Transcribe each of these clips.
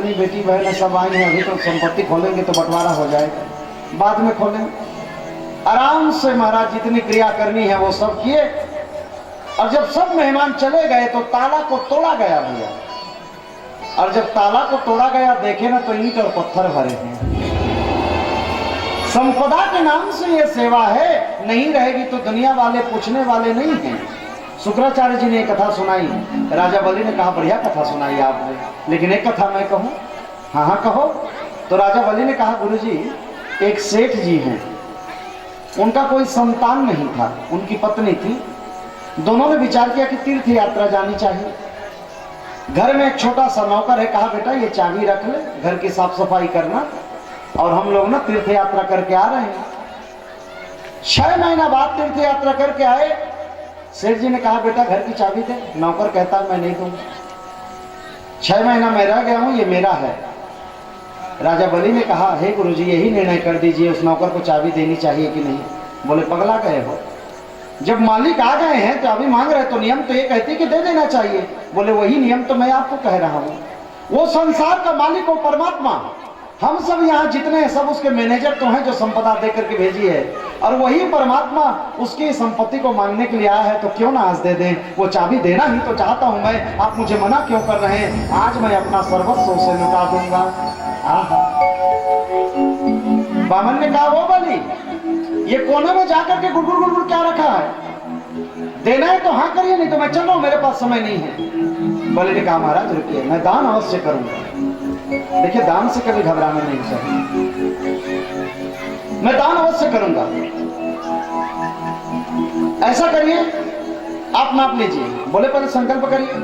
जितनी बेटी बहन है सब आई हैं, अभी तो संपत्ति खोलेंगे तो बंटवारा हो जाएगा, बाद में खोलेंगे। आराम से महाराज जितनी क्रिया करनी है वो सब किए, और जब सब मेहमान चले गए तो ताला को तोड़ा गया भैया। और जब ताला को तोड़ा गया देखे ना तो ईंट और पत्थर भरे हैं। संपदा के नाम से ये सेवा है, नहीं रहेगी तो दुनिया वाले पूछने वाले नहीं हैं। शुक्राचार्य जी ने एक कथा सुनाई, राजा बलि ने कहा बढ़िया कथा सुनाई आपने, लेकिन एक कथा मैं कहूं? हाँ हाँ कहो। तो राजा बलि ने कहा गुरुजी, एक सेठ जी हैं, उनका कोई संतान नहीं था, उनकी पत्नी थी। दोनों ने विचार किया कि तीर्थ यात्रा जानी चाहिए। घर में एक छोटा सा नौकर है, कहा बेटा ये चाबी रख ले, घर की साफ सफाई करना, और हम लोग ना तीर्थ यात्रा करके आ रहे हैं। 6 महीना बाद तीर्थ यात्रा करके आए। सेठ जी ने कहा बेटा घर की चाबी दे। नौकर कहता मैं नहीं दूंगा, 6 महीना मैं रह गया हूं, ये मेरा है। राजा बलि ने कहा हे गुरुजी यही निर्णय कर दीजिए, उस नौकर को चाबी देनी चाहिए कि नहीं। बोले पगला गए हो, जब मालिक आ गए हैं चाबी मांग रहे तो नियम तो ये कहती कि दे देना चाहिए। बोले वही नियम तो मैं आपको कह रहा हूं। वो संसार का मालिक हो परमात्मा, हम सब यहाँ जितने हैं सब उसके मैनेजर तो हैं जो संपदा दे करके भेजी है, और वही परमात्मा उसकी संपत्ति को मांगने के लिए आया है, तो क्यों ना आज दे दें। वो चाबी देना ही तो चाहता हूं मैं, आप मुझे मना क्यों कर रहे हैं। आज मैं अपना सर्वस्व उसे लुटा दूंगा। बामन ने कहा वो बलि ये कोने में जाकर के गुड़गुड़ गुड़गुड़ क्या रखा है, देना है तो हाँ करिए, नहीं तो मैं चल रहा हूं, मेरे पास समय नहीं है। बलि ने कहा महाराज रुकिए, मैं दान अवश्य करूंगा। देखिए दान से कभी घबराना नहीं चाहिए, मैं दान अवश्य करूंगा। ऐसा करिए आप नाप लीजिए। बोले पहले संकल्प करिए।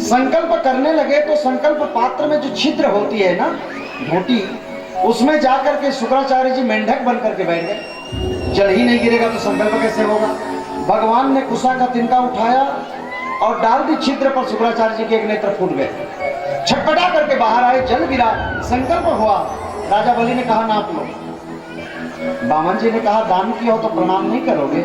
संकल्प करने लगे तो संकल्प पात्र में जो छिद्र होती है ना घोटी, उसमें जाकर के शुक्राचार्य जी मेंढक बन करके बैठ गए। जल ही नहीं गिरेगा तो संकल्प कैसे होगा। भगवान ने कुशा का तिनका उठाया और डाल दी छिद्र पर। शुक्राचार्य जी के एक नेत्र फूट गए, छटपटा करके बाहर आए, जल गिरा, संकल्प हुआ। राजा बलि ने कहा नाप लो। बामन जी ने कहा दान किया हो तो प्रणाम नहीं करोगे।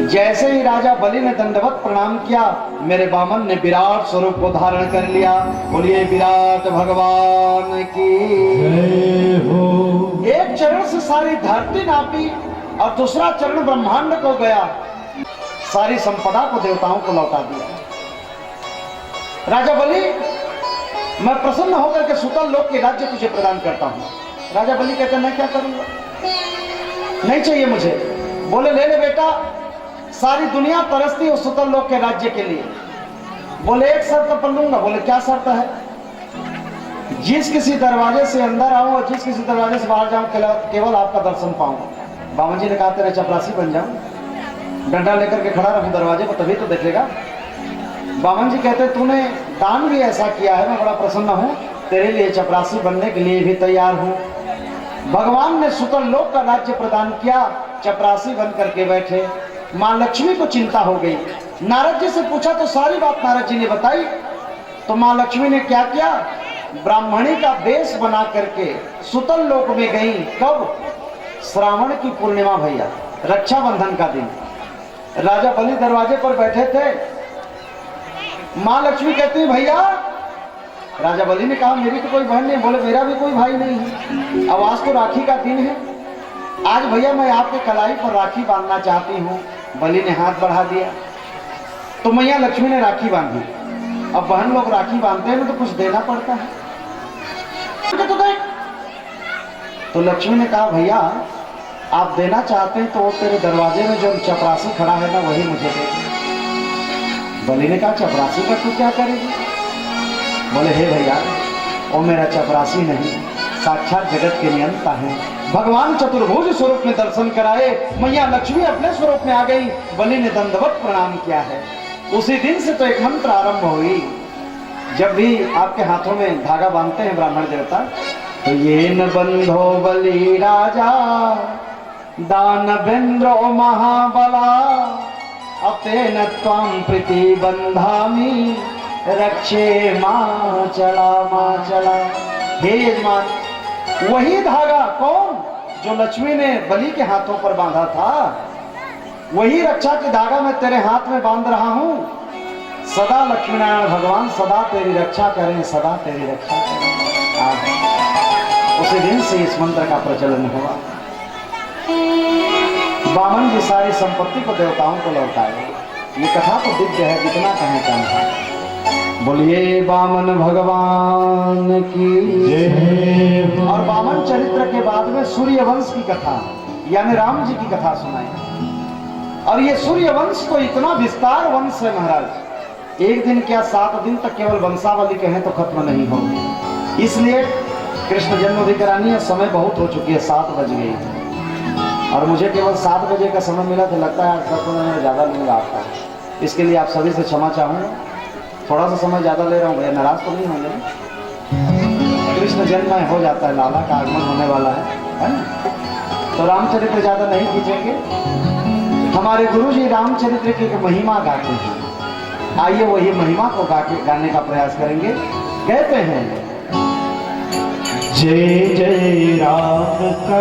जैसे ही राजा बलि ने दंडवत प्रणाम किया, मेरे बामन ने विराट स्वरूप को धारण कर लिया। बोलिए विराट भगवान की जय हो। एक चरण से सारी धरती नापी और दूसरा चरण ब्रह्मांड को गया, सारी संपदा को देवताओं को लौटा दिया। राजा बलि मैं प्रसन्न होकर के सुतल लोक के राज्य तुझे प्रदान करता हूं। राजा बलि कहते मैं क्या करूंगा, नहीं चाहिए मुझे। बोले ले ले बेटा, सारी दुनिया तरसती है उस सुतल लोक के राज्य के लिए। बोले एक शर्त पर लूंगा। बोले क्या शर्त है। जिस किसी दरवाजे से अंदर आऊं और जिस किसी दरवाजे से बाहर जाऊं केवल आपका दर्शन पाऊंगा। बामन जी ने कहा तेरे चपरासी बन जाऊं, डंडा लेकर के खड़ा रहूं दरवाजे पर, तभी तो देखेगा। बामन जी कहते तूने दान भी ऐसा किया है, मैं बड़ा प्रसन्न हूं, तेरे लिए चपरासी बनने के लिए भी तैयार हूं। भगवान ने सुतल लोक का राज्य प्रदान किया, चपरासी बन करके बैठे। मां लक्ष्मी को चिंता हो गई। नारद जी से पूछा तो सारी बात नारद जी ने बताई। तो मां लक्ष्मी ने क्या किया, ब्राह्मणी का वेश बना करके सुतल लोक में गई। कब? श्रावण की पूर्णिमा भैया, रक्षाबंधन का दिन। राजा बलि दरवाजे पर बैठे थे। मां लक्ष्मी कहती भैया। राजा बलि ने कहा मेरी तो कोई बहन नहीं। बोले मेरा भी कोई भाई नहीं है। अब आज तो राखी का दिन है, आज भैया मैं आपके कलाई पर राखी बांधना चाहती हूँ। बलि ने हाथ बढ़ा दिया तो मैया लक्ष्मी ने राखी बांधी। अब बहन लोग राखी बांधते हैं तो कुछ देना पड़ता है। तो लक्ष्मी ने कहा भैया आप देना चाहते हैं तो तेरे दरवाजे में जो चपरासी खड़ा है ना वही मुझे दे। बलि ने कहा चपरासी का तू क्या करेगी। बोले हे भैया वो मेरा चपरासी नहीं, साक्षात जगत के नियंता है। भगवान चतुर्भुज स्वरूप में दर्शन कराए, मैया लक्ष्मी अपने स्वरूप में आ गई। बलि ने दंडवत प्रणाम किया है। उसी दिन से तो एक मंत्र आरंभ हुई। जब भी आपके हाथों में धागा बांधते हैं ब्राह्मण देवता, तो ये न बंधो बलि राजा दानवेंद्रो महाबला अतेन त्वां प्रीति बंधामि रक्षे मां चला। हे यजमान, वही धागा कौन जो लक्ष्मी ने बलि के हाथों पर बांधा था, वही रक्षा के धागा मैं तेरे हाथ में बांध रहा हूं। सदा लक्ष्मीनारायण भगवान सदा तेरी रक्षा करें, सदा तेरी रक्षा करें। आज उसी दिन से इस मंत्र का प्रचलन हुआ। वामन जी सारी संपत्ति को देवताओं को लौटाए। ये कथा तो दिव्य है, कितना कहें कम है। बोलिए वामन भगवान की जय। और वामन चरित्र के बाद में सूर्य वंश की कथा यानी राम जी की कथा सुनाई। और ये सूर्य वंश तो इतना विस्तार वंश है महाराज, एक दिन क्या 7 दिन तक केवल वंशावली कहें तो खत्म नहीं होगी। इसलिए कृष्ण जन्म भी करानी है, समय बहुत हो चुकी है, 7 बज गई है और मुझे केवल 7 बजे का समय मिला तो लगता है 7 बजे में ज़्यादा लूँगा आपका। इसके लिए आप सभी से क्षमा चाहूँगा, थोड़ा सा समय ज़्यादा ले रहा हूँ, भैया नाराज तो नहीं होंगे। कृष्ण जन्म हो जाता है, लाला का आगमन होने वाला है ना? तो रामचरित्र ज़्यादा नहीं खींचेंगे। हमारे गुरु जी रामचरित्र की महिमा गाते हैं, आइए वही महिमा को गाने का प्रयास करेंगे। कहते हैं जय जय राम कथा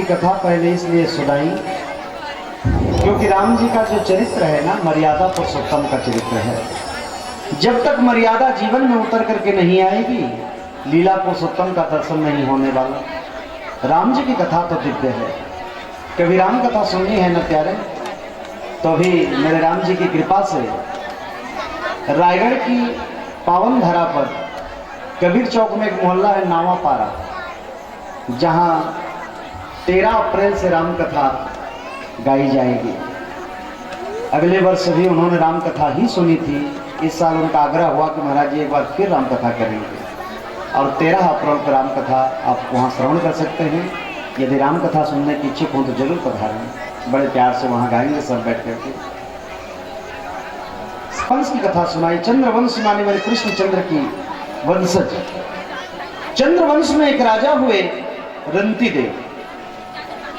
कथा पहले इसलिए सुनाई क्योंकि राम जी का जो चरित्र है ना, मर्यादा पुरुषोत्तम का चरित्र है। जब तक मर्यादा जीवन में उतर करके नहीं आएगी, लीला पुरुषोत्तम का दर्शन नहीं होने वाला। राम जी की कथा तो दिव्य है। कभी राम कथा सुननी है ना प्यारे, तो अभी मेरे राम जी की कृपा से रायगढ़ की पावन धरा पर कबीर चौक में एक मोहल्ला है नावापारा, जहाँ 13 अप्रैल से राम कथा गाई जाएगी। अगले वर्ष भी उन्होंने राम कथा ही सुनी थी। इस साल उनका आग्रह हुआ कि महाराज जी एक बार फिर राम कथा करेंगे, और 13 अप्रैल को राम कथा आप वहाँ श्रवण कर सकते हैं। यदि राम कथा सुनने की इच्छुक हो तो जरूर पधारें, बड़े प्यार से वहाँ गाएंगे सब बैठ करके। वंश की कथा सुनाई। चंद्रवंश माने वाले कृष्ण चंद्र की वंशज। चंद्रवंश में एक राजा हुए रंती देव,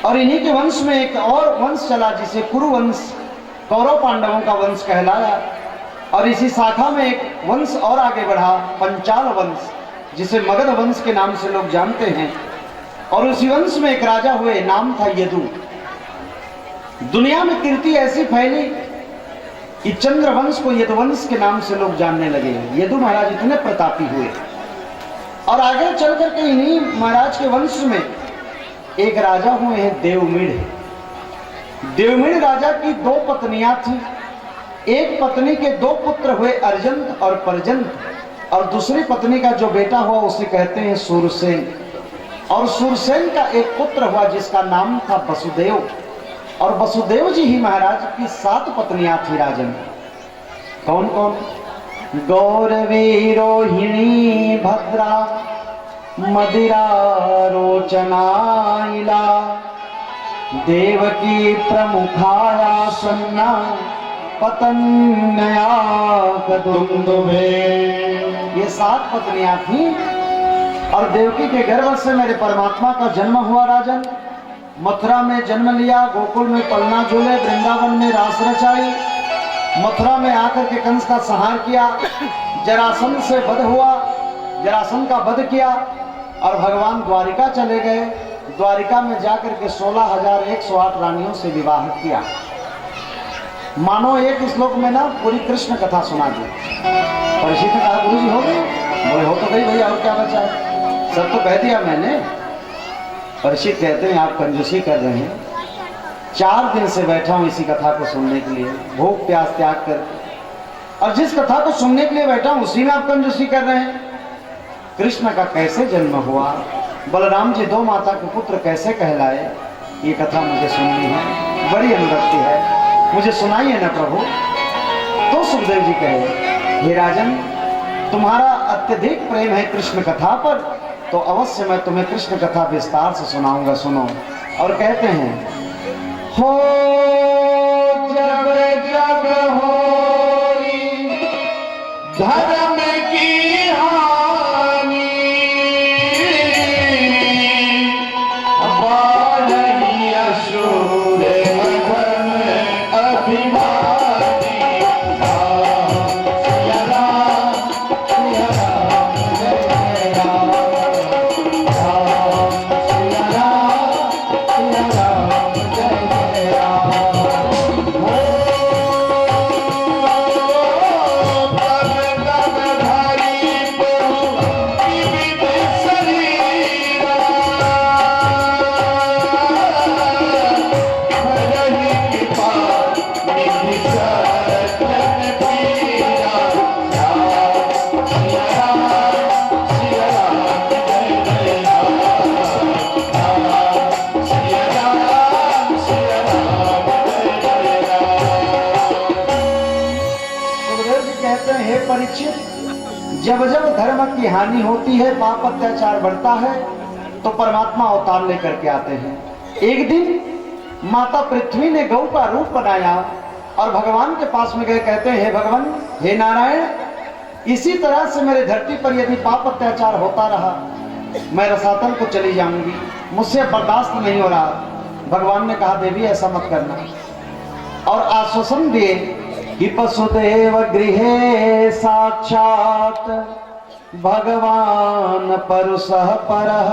और इन्हीं के वंश में एक और वंश चला जिसे कुरुवंश, कौरव पांडवों का वंश कहलाया। और इसी शाखा में एक वंश और आगे बढ़ा, पंचाल वंश, जिसे मगध वंश के नाम से लोग जानते हैं। और उसी वंश में एक राजा हुए, नाम था यदु। दुनिया में कीर्ति ऐसी फैली कि चंद्रवंश को यदुवंश के नाम से लोग जानने लगे। यदु महाराज इतने प्रतापी हुए। और आगे चल करके इन्हीं महाराज के वंश में एक राजा हुए हैं देवमिढ़। देवमिढ़ राजा की 2 पत्नियां थी। एक पत्नी के 2 पुत्र हुए, अर्जंत और परजंत, और दूसरी पत्नी का जो बेटा हुआ उसे कहते हैं सूरसेन। और सूरसेन का एक पुत्र हुआ जिसका नाम था वसुदेव। और वसुदेव जी ही महाराज की 7 पत्नियां थी राजन। कौन कौन? गौरवी, रोहिणी, भद्रा, मदिरा, रोचनाइला, देवकी, प्रमुखाया, सन्ना, पतन्या, कदुंदुभे। ये 7 पत्नियां थी। और देवकी के गर्भ से मेरे परमात्मा का जन्म हुआ राजन। मथुरा में जन्म लिया, गोकुल में पलना झूले, वृंदावन में रास रचाई, मथुरा में आकर के कंस का संहार किया, जरासंध से वध हुआ, जरासंध का वध किया। और भगवान द्वारिका चले गए। द्वारिका में जाकर के 16,108 रानियों से विवाह किया। मानो एक श्लोक में ना पूरी कृष्ण कथा सुना दी। परीक्षित ने कहा गुरु जी हो गए? बोले हो तो गई भैया, और क्या बचा है? सब तो कह दिया मैंने। परीक्षित कहते हैं आप कंजूसी कर रहे हैं। 4 दिन से बैठा हूं इसी कथा को सुनने के लिए, भूख प्यास त्याग कर, और जिस कथा को सुनने के लिए बैठा हूं उसी में आप कंजूसी कर रहे हैं। कृष्ण का कैसे जन्म हुआ, बलराम जी 2 माता के पुत्र कैसे कहलाए, ये कथा मुझे सुननी है, बड़ी अनुरक्ति है, मुझे सुनाइए ना प्रभु। तो सुखदेव जी कहे, हे राजन, तुम्हारा अत्यधिक प्रेम है कृष्ण कथा पर, तो अवश्य मैं तुम्हें कृष्ण कथा विस्तार से सुनाऊंगा, सुनो। और कहते हैं, हो जब जब होई धर्म की हानि, बालही असुर अधर्म अभिमानी, सिया राम, सिया राम, जय राम, राम, सिया राम, सिया राम, जय राम। परीक्षित, जब जब धर्म की हानि होती है, पाप अत्याचार बढ़ता है, तो परमात्मा अवतार लेकर के आते हैं। एक दिन माता पृथ्वी ने गौ का रूप बनाया और भगवान के पास में गए, कहते हैं, हे भगवान, हे नारायण, इसी तरह से मेरे धरती पर यदि पाप अत्याचार होता रहा, मैं रसातल को चली जाऊंगी, मुझसे बर्दाश्त नहीं हो रहा। भगवान ने कहा, देवी ऐसा मत करना, और आश्वासन दिए कि वसुदेव गृहे साक्षात भगवान परुषः परः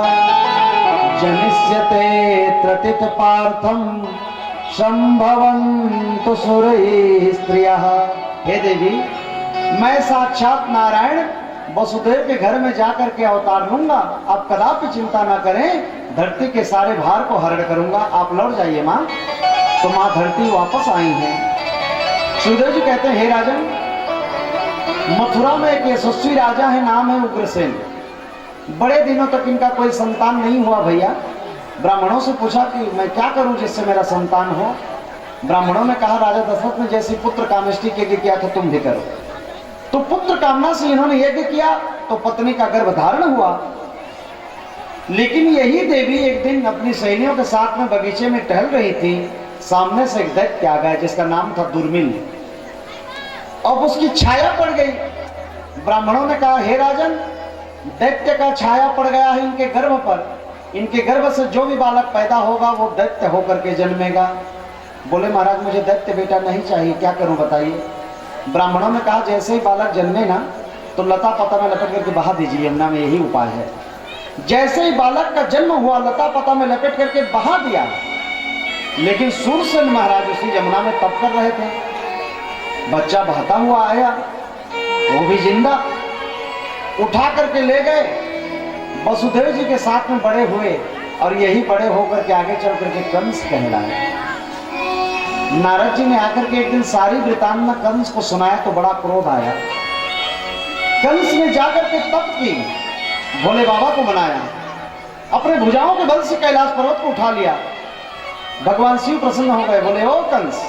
जनिष्यते त्रतित पार्थम संभवन्तु सुरैः स्त्रियः। हे देवी, मैं साक्षात नारायण वसुदेव के घर में जाकर के अवतार लूंगा, आप कदापि चिंता ना करें, धरती के सारे भार को हरण करूंगा, आप लौट जाइए माँ। तो माँ धरती वापस आई हैं। सुखदेव जी कहते हैं, हे राजन, मथुरा में एक यशस्वी राजा है, नाम है उग्रसेन। बड़े दिनों तक इनका कोई संतान नहीं हुआ भैया। ब्राह्मणों से पूछा कि मैं क्या करूं जिससे मेरा संतान हो। ब्राह्मणों ने कहा, राजा दशरथ ने जैसी पुत्र कामेष्टि यज्ञ किया था, तुम भी करो। तो पुत्र कामना से इन्होंने यज्ञ किया, तो पत्नी का गर्भ धारण हुआ। लेकिन यही देवी एक दिन अपनी सहेलियों के साथ में बगीचे में टहल रही थी, सामने से एक दैत्य आ गया जिसका नाम था दुर्मिल, और उसकी छाया पड़ गई। ब्राह्मणों ने कहा, हे राजन, दैत्य का छाया पड़ गया है इनके गर्भ पर, इनके गर्भ से जो भी बालक पैदा होगा वो दैत्य होकर के जन्मेगा। बोले, महाराज, मुझे दैत्य बेटा नहीं चाहिए, क्या करूं बताइए। ब्राह्मणों ने कहा जैसे ही बालक जन्मे ना तो लता पता में लपेट करके बहा दीजिए यमुना में, यही उपाय है। जैसे ही बालक का जन्म हुआ लता पता में लपेट करके बहा दिया, लेकिन सूरसेन महाराज उसी यमुना में तप कर रहे थे। बच्चा बहता हुआ आया, वो भी जिंदा, उठा करके ले गए, वसुदेव जी के साथ में बड़े हुए और यही बड़े होकर के आगे चल करके कंस कहलाए। नारद जी ने आकर के एक दिन सारी वृतांत कंस को सुनाया तो बड़ा क्रोध आया। कंस ने जाकर के तप की, भोले बाबा को बनाया, अपने भुजाओं के बल से कैलाश पर्वत को उठा लिया। भगवान शिव प्रसन्न हो गए, बोले ओ कंस,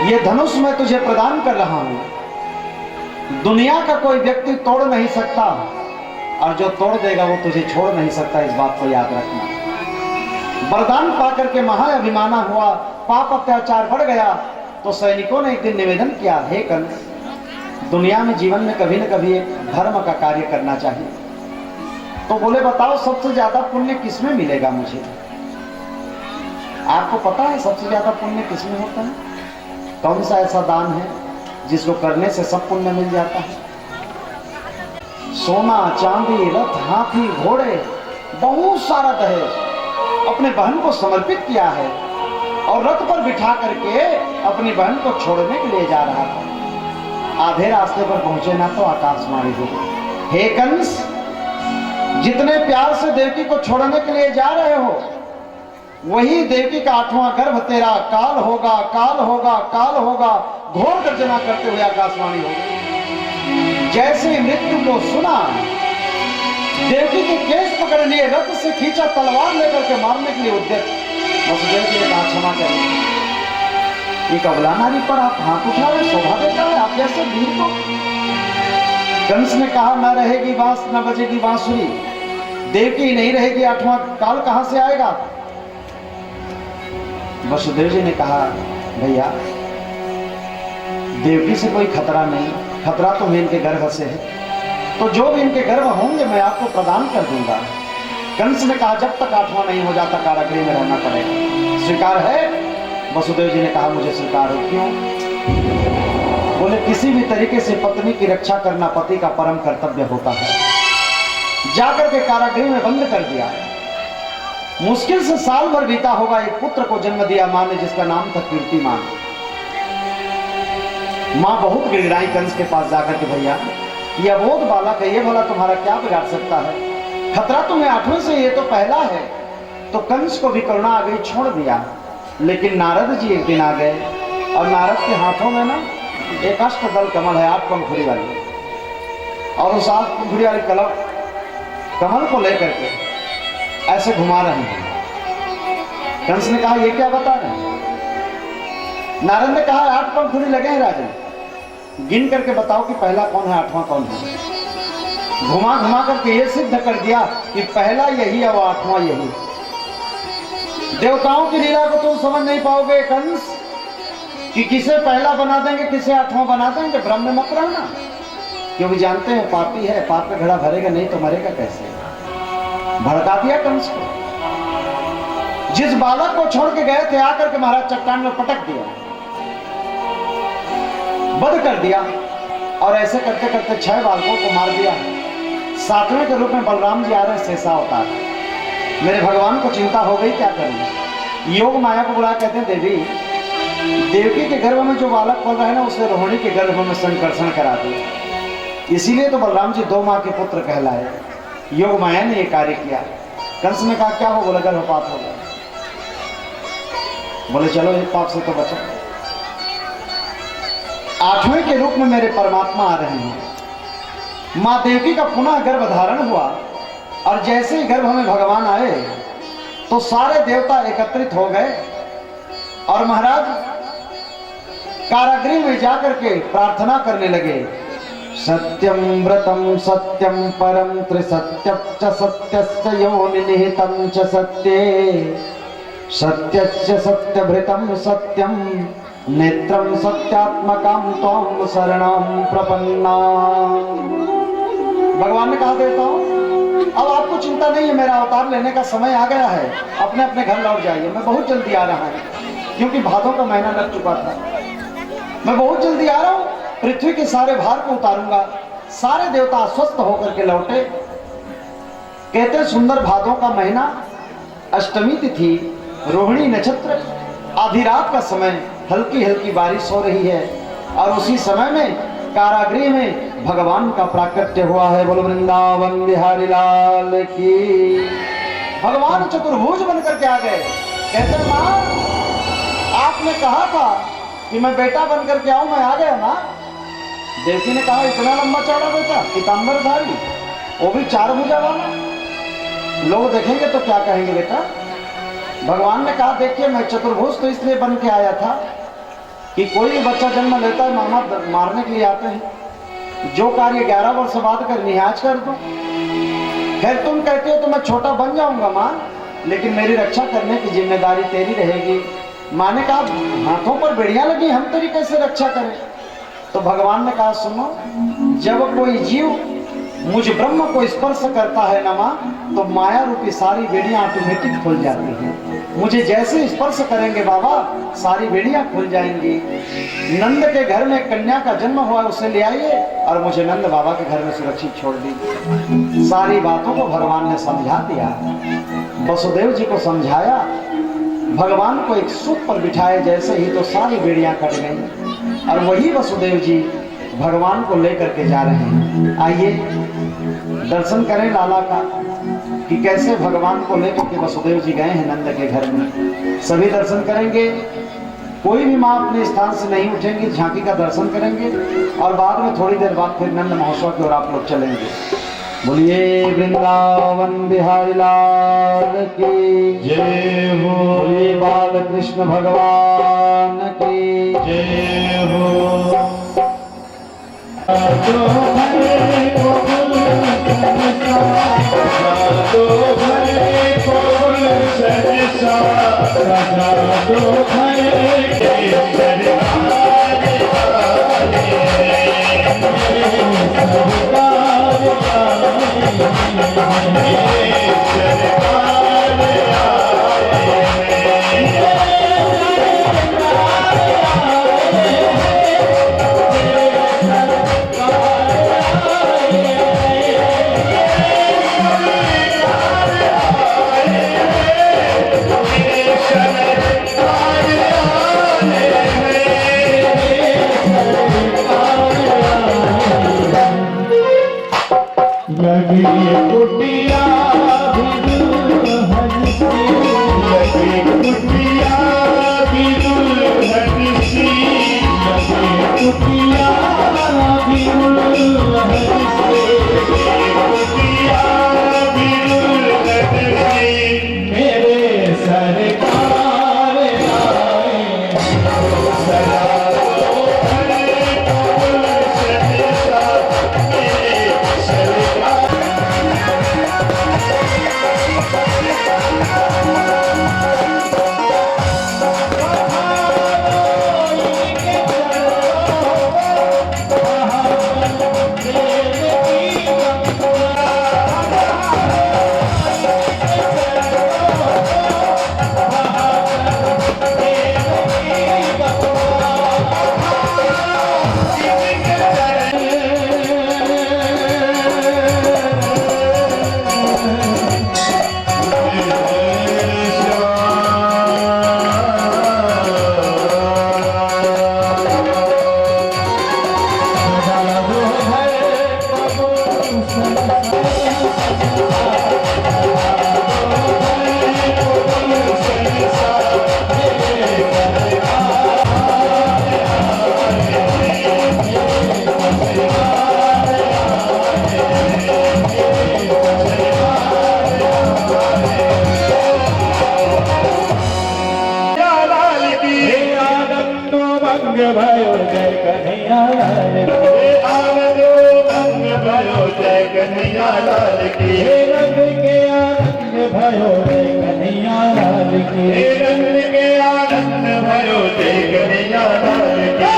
ये धनुष मैं तुझे प्रदान कर रहा हूं, दुनिया का कोई व्यक्ति तोड़ नहीं सकता और जो तोड़ देगा वो तुझे छोड़ नहीं सकता, इस बात को याद रखना। वरदान पाकर के महाअभिमाना हुआ, पाप अत्याचार बढ़ गया तो सैनिकों ने एक दिन निवेदन किया, हे कंस, दुनिया में जीवन में कभी न कभी एक धर्म का कार्य करना चाहिए। तो बोले बताओ सबसे ज्यादा पुण्य किसमें मिलेगा मुझे? आपको पता है सबसे ज्यादा पुण्य किसमें होता है? कौन सा ऐसा दान है जिसको करने से सब पुण्य मिल जाता है? सोना चांदी रथ हाथी घोड़े बहुत सारा दहेज अपने बहन को समर्पित किया है और रथ पर बिठा करके अपनी बहन को छोड़ने के लिए जा रहा था। आधे रास्ते पर पहुंचे ना तो आकाशवाणी हुई, हे कंस, जितने प्यार से देवकी को छोड़ने के लिए जा रहे हो वही देवकी का 8वां गर्भ तेरा काल होगा, काल होगा, काल होगा, घोर गर्जना करते हुए आकाशवाणी हो गई। जैसे मृत्यु को सुना, देवकी के केस पकड़ लिए, रथ से खींचा, तलवार लेकर के मारने के लिए उद्यत। वसुदेव जी ने कहा क्षमा करिए, एक अबला नारी पर आप हाथ उठा रहे, शोभा देता है आप जैसे वीर को? कंस ने कहा न रहेगी बांस न बजेगी बांसुरी, देवकी नहीं रहेगी 8वां काल कहां से आएगा? वसुदेव जी ने कहा भैया देवकी से कोई खतरा नहीं, खतरा तो इनके गर्भ से है, तो जो भी इनके गर्भ होंगे मैं आपको प्रदान कर दूंगा। कंस ने कहा जब तक 8वां नहीं हो जाता कारागृह में रहना पड़ेगा, स्वीकार है? वसुदेव जी ने कहा मुझे स्वीकार हो। क्यों? बोले किसी भी तरीके से पत्नी की रक्षा करना पति का परम कर्तव्य होता है। जाकर के कारागृह में बंद कर दिया। मुश्किल से साल भर बीता होगा, एक पुत्र को जन्म दिया मां ने जिसका नाम था कीर्तिमान। मां बहुत गिड़गिड़ाई कंस के पास जाकर के, भैया ये अबोध बालक है, ये भला तुम्हारा क्या बिगाड़ सकता है? खतरा तुम्हें 8वें से, ये तो पहला है। तो कंस को भी करुणा आ गई, छोड़ दिया। लेकिन नारद जी एक दिन आ गए और नारद के हाथों में ना एक अष्टदल कमल है, 8 पंखुड़ी वाली, और उस 8 पंखुड़ी वाली कमल को लेकर के ऐसे घुमा रहे हैं। कंस ने कहा ये क्या बता रहे हैं? नारद ने कहा 8 पंखुड़ी लगे हैं राजन, गिन करके बताओ कि पहला कौन है 8वां कौन है। घुमा घुमा करके ये सिद्ध कर दिया कि पहला यही है, वो 8वां यही। देवताओं की लीला को तुम समझ नहीं पाओगे कंस, कि किसे पहला बना देंगे किसे 8वां बना देंगे। भ्रम में मत रहना, क्योंकि जानते हैं पापी है, पाप का घड़ा भरेगा नहीं तो मरेगा कैसे। भड़का दिया कंस को। जिस बालक को छोड़ के गए थे आकर के महाराज चट्टान में पटक दिया, वध कर दिया, और ऐसे करते करते 6 बालकों को मार दिया। 7वें के रूप में बलराम जी आ रहे, शेषा अवतार। मेरे भगवान को चिंता हो गई, क्या करूं? योग माया को बुला, कहते हैं देवी देवकी के गर्भ में जो बालक पल रहा है ना, उसे रोहिणी के गर्भ में संकर्षण करा दिया। इसीलिए तो बलराम जी 2 माँ के पुत्र कहलाए। योग माया ने ये कार्य किया। कंस ने कहा क्या हो? बोले गर्भपात हो गया। बोले चलो एक पाप से तो बचो। 8वें के रूप में मेरे परमात्मा आ रहे हैं। माँ देवकी का पुनः गर्भ धारण हुआ, और जैसे ही गर्भ में भगवान आए तो सारे देवता एकत्रित हो गए, और महाराज कारागृह में जाकर के प्रार्थना करने लगे, सत्यम व्रतम सत्यम परम त्रिसत्यश्च सत्यस्य योनि निहितं च सत्ये सत्यस्य सत्यभृतं सत्यम नेत्रम सत्यात्मकं त्वं शरणं प्रपन्ना। भगवान ने कहा देता हूं अब आपको चिंता नहीं है, मेरा अवतार लेने का समय आ गया है, अपने अपने घर लौट जाइए। मैं बहुत जल्दी आ रहा हूं, क्योंकि भादों का महीना लग चुका था। मैं बहुत जल्दी आ रहा हूं, पृथ्वी के सारे भार को उतारूंगा। सारे देवता अस्वस्थ होकर के लौटे। कहते सुंदर भादों का महीना, अष्टमी तिथि, रोहिणी नक्षत्र, आधी रात का समय, हल्की हल्की बारिश हो रही है और उसी समय में कारागृह में भगवान का प्राकट्य हुआ है। बोलो वृंदावन बिहारी लाल की। भगवान चतुर्भुज बनकर के आ गए। कहते मां, आपने कहा था कि मैं बेटा बनकर के आऊं, मैं आ गया ना। देवकी ने कहा इतना लंबा चौड़ा बेटा, पीतांबरधारी, वो भी 4 भुजा वाला, लोग देखेंगे तो क्या कहेंगे बेटा। भगवान ने कहा देखिए मैं चतुर्भुज तो इसलिए बन के आया था कि कोई भी बच्चा जन्म लेता है मामा मारने के लिए आते हैं। जो कार्य 11 वर्ष बाद करनी है आज कर दो। खैर तुम कहते हो तो मैं छोटा बन जाऊंगा मां, लेकिन मेरी रक्षा करने की जिम्मेदारी तेरी रहेगी। मां ने कहा हाथों पर बेड़ियां लगी, हम तेरी कैसे रक्षा करें। तो भगवान ने कहा सुनो, जब कोई जीव मुझ ब्रह्म को स्पर्श करता है ना मां, तो माया रूपी सारी बेड़ियां ऑटोमेटिक खुल जाती हैं। मुझे जैसे स्पर्श करेंगे बाबा, सारी बेड़ियां खुल जाएंगी। नंद के घर में कन्या का जन्म हुआ, उसे ले आइए और मुझे नंद बाबा के घर में सुरक्षित छोड़ दीजिए। सारी बातों को भगवान ने समझा दिया। वसुदेव जी को समझाया, भगवान को एक सूप पर बिठाए जैसे ही तो सारी बेड़ियां कट गई और वही वसुदेव जी भगवान को लेकर के जा रहे हैं। आइए दर्शन करें लाला का कि कैसे भगवान को लेकर के वसुदेव जी गए हैं नंद के घर में। सभी दर्शन करेंगे, कोई भी माँ अपने स्थान से नहीं उठेंगी, झांकी का दर्शन करेंगे और बाद में थोड़ी देर बाद फिर नंद महोत्सव की ओर आप लोग चलेंगे। बोलिए वृंदावन बिहारी लाल की जय हो। बोलिए बाल कृष्ण भगवान की जय हो। भयो जय कन्हैया लाल की। आनंदो भंग भयो जय कन्हैया लाल की। रंग के आनंद भयो जय कन्हैया लाल की। रंग के आनंद भयो जय कन्हैया लाल की।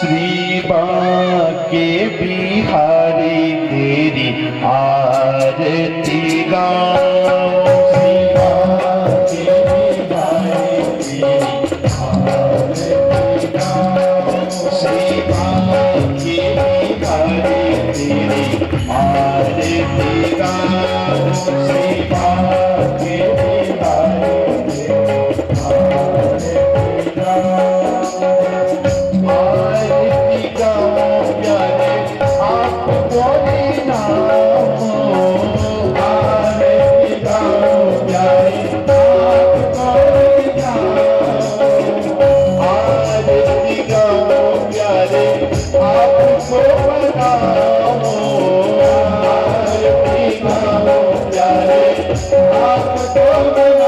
श्री बांके बिहारी तेरी आरती गाऊं श्री बांके बिहारी तेरी आरती गाऊं श्री बांके बिहारी तेरी आरती गाऊं श्री बांके बिहारी तेरी आरती गाऊं आरती गाऊं प्यारे आपको नाम आरती गाऊं प्यारे आपको नाम आरती गाऊं प्यारे आपको नाम आरती गाऊं प्यारे आपको नाम श्याम सुंदर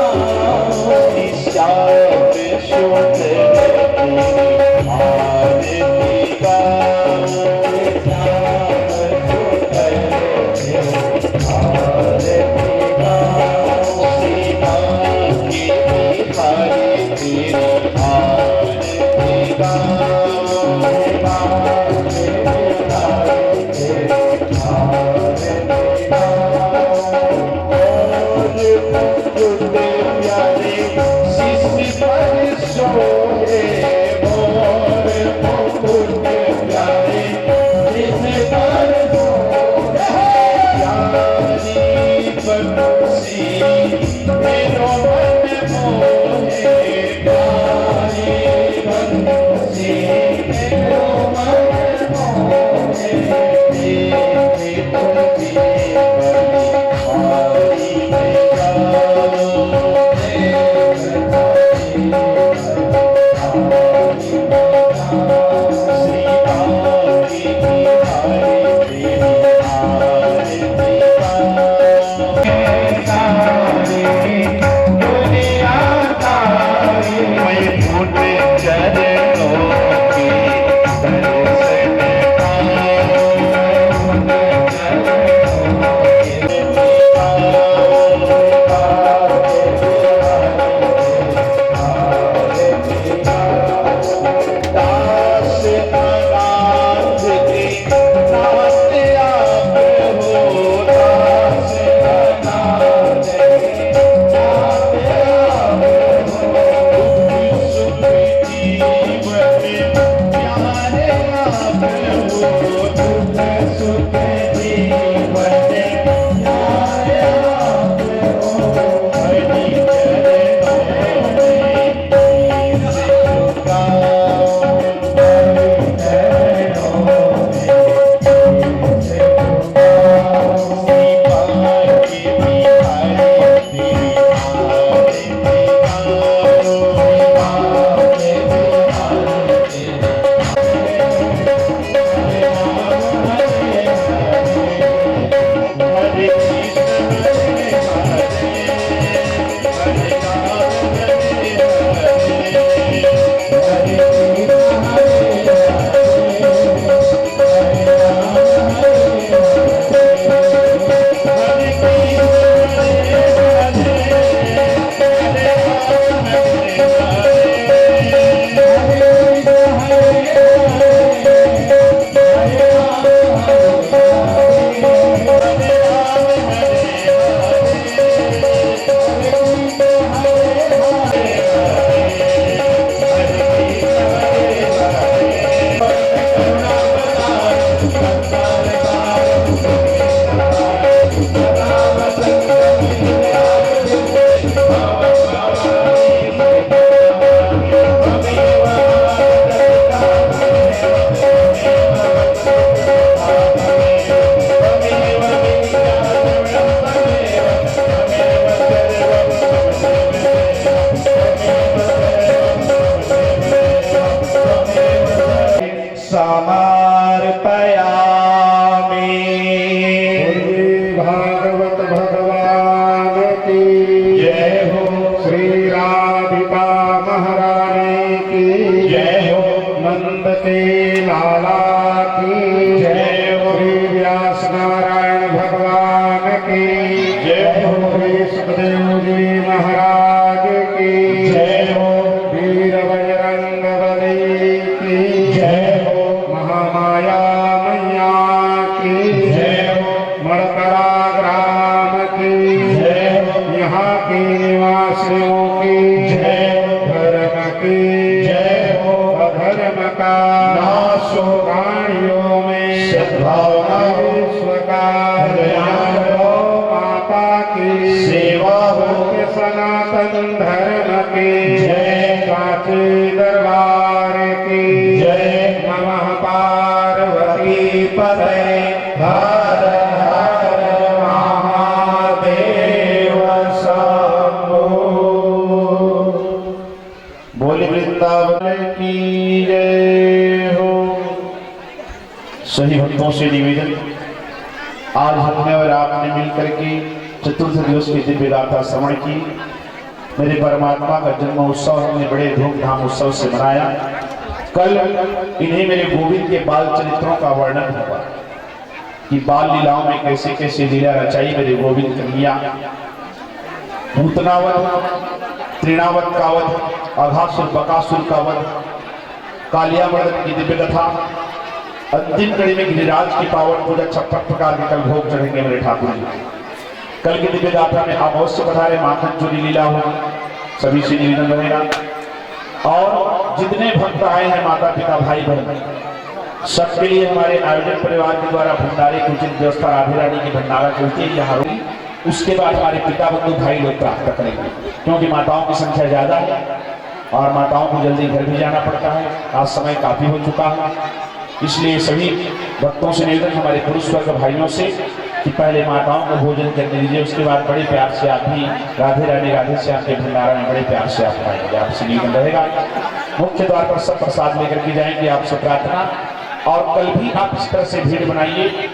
आरती गाऊं भागवत भगवान की माला की जय हो। श्री व्यास नारायण भगवान की जय हो। श्री सुखदेव जी महाराज की जय हो। वीर बजरंग बली की जय हो। महामाया मैया की जय हो। मड़करा ग्राम की जय हो। यहाँ के निवासियों की जय हो। धर्म की जय हो। अधर्म का नाश हो। प्राणियों में सद्भावना विश्व का कल्याण हो। माता की सेवा हो। सनातन धर्म की जय। साचे दरबार की जय। नमः पार्वती पते हर हर महादेव शंभो। बोले वृंदावन की जय हो। सही भक्तों से निवेदन, आज हमने और आपने मिलकर के चतुर्थ दिवस की दिव्य गाथा श्रवण की। मेरे परमात्मा का जन्म उत्सव हमने बड़े धूमधाम उत्सव से मनाया। कल इन्हें मेरे गोविंद के बाल चरित्रों का वर्णन हुआ कि बाल लीलाओं में कैसे कैसे लीला रचाई मेरे गोविंद कन्हैया। पूतनावत, तृणावत का वध, अघासुर बकासुर का वध, कालिया मर्दन की दिव्य कथा, अंतिम कड़ी में गिरिराज की पावन पूजा 56 प्रकार के कल भोग चढ़ेंगे मेरे ठाकुर जी। कल की दिव्य गाथा में आप अवश्य पधारे, माखन चोरी लीला होगी, सभी से निवेदन रहेगा। और जितने भक्त आए हैं माता पिता भाई बहन, सबके लिए हमारे आयोजन परिवार के द्वारा भंडारे की उचित व्यवस्था राधे रानी की भंडारा चलती है यहाँ होगी। उसके बाद हमारे पिता बंधु भाई लोग प्राप्त करेंगे, क्योंकि माताओं की संख्या ज्यादा है और माताओं को जल्दी घर भी जाना पड़ता है। आज समय काफी हो चुका है, इसलिए सभी भक्तों से निवेदन, हमारे पुरुष वर्ग भाइयों से, कि पहले माताओं को भोजन करने दीजिए। उसके बाद बड़े प्यार से आप भी राधे रानी राधे श्याम के भंडारा में बड़े प्यार से आप पाएंगे। आपसे निवेदन रहेगा, मुख्य द्वार पर सब प्रसाद लेकर के जाएंगे, आपसे प्रार्थना। और कल भी आप इस तरह से भीड़ बनाइए।